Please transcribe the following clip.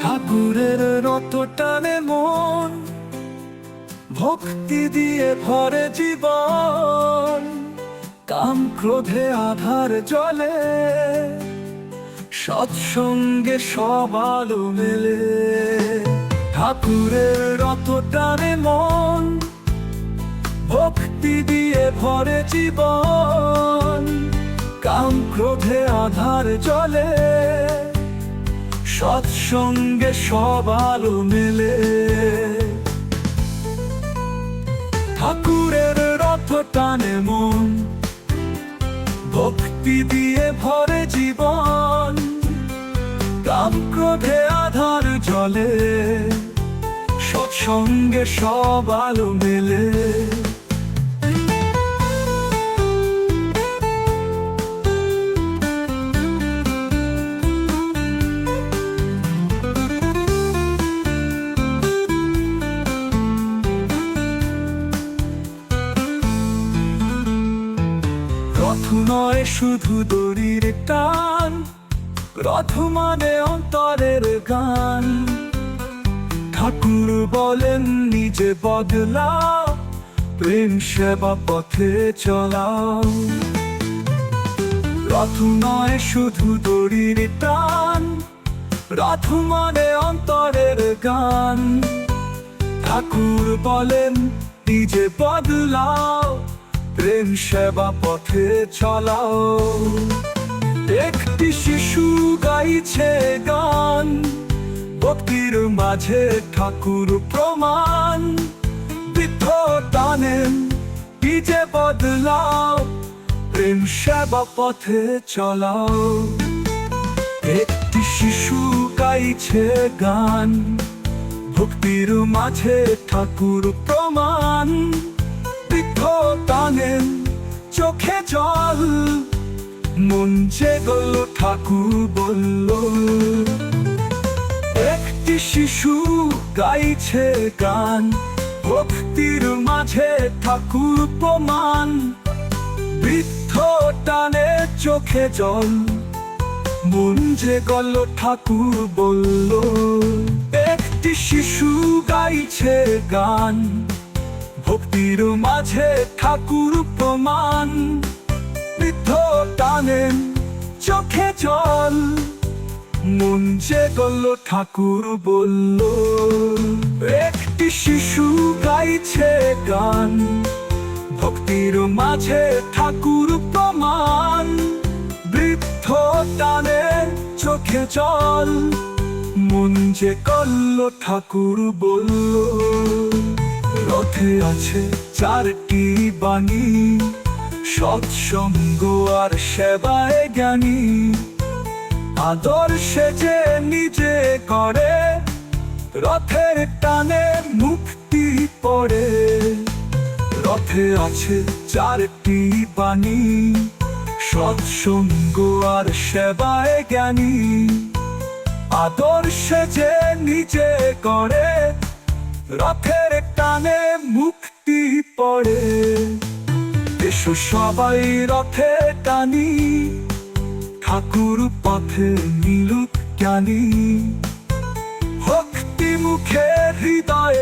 ঠাকুরের রত টানে মন, ভক্তি দিয়ে ভরে জীবন। কাম ক্রোধে আধার জ্বলে, সৎসঙ্গে সব আলো মেলে। ঠাকুরের রত টানে মন, ভক্তি দিয়ে ভরে জীবন। কাম ক্রোধে আধার জ্বলে, সৎসঙ্গে সব আলো মেলে। ঠাকুরের রথ টানে মন, ভক্তি দিয়ে ভরে জীবন। কাম ক্রোধে আধার জ্বলে, সৎসঙ্গে সব আলো মেলে। রথ নয় শুধু দড়ির টান, রথ মানে অন্তরের গান। ঠাকুর বলেন নিজে বদলাও, প্রেম সেবা পথে চলাও। রথ নয় শুধু দড়ির টান, রথ মানে অন্তরের গান। ঠাকুর বলেন নিজে বদলাও, প্রেম সেবা পথে চলাও। একটি শিশু গাইছে গান, ভক্তির মাঝে ঠাকুর প্রমাণ। বৃদ্ধ টানেন নিজে বদলাও, প্রেম সেবা পথে চলাও। একটি শিশু গাইছে গান, ভক্তির মাঝে ঠাকুর প্রমাণ। বৃদ্ধ টানেন চোখে জল, মন জেগল ঠাকুর বলল। একটি শিশু গাইছে গান, ভক্তির মাঝে ঠাকুর প্রমাণ। বৃদ্ধ টানে চোখে জল, মন জেগল ঠাকুর বলল। একটি শিশু গাইছে গান, ভক্তির মাঝে ঠাকুর প্রমাণ। বৃদ্ধ টানেন চোখে জল, মন জেগল ঠাকুর বলল। একটি শিশু গাইছে গান, ভক্তির মাঝে ঠাকুর প্রমাণ। বৃদ্ধ টানে চোখে জল, মন জেগল ঠাকুর বলল। রথে আছে চারটি বাণী, সৎসঙ্গ আর সেবায় জ্ঞানী। আদর্শে যে নিজে করে, রথের টানে মুক্তি পড়ে। রথে আছে চারটি বাণী, সৎসঙ্গ আর সেবায় জ্ঞানী। আদর্শে যে নিজে করে, রথের টানে মুক্তি পড়ে। এসো সবাই রথে টানি, ঠাকুর পথে মিলুক জ্ঞানী। ভক্তি মুখে হৃদয়ে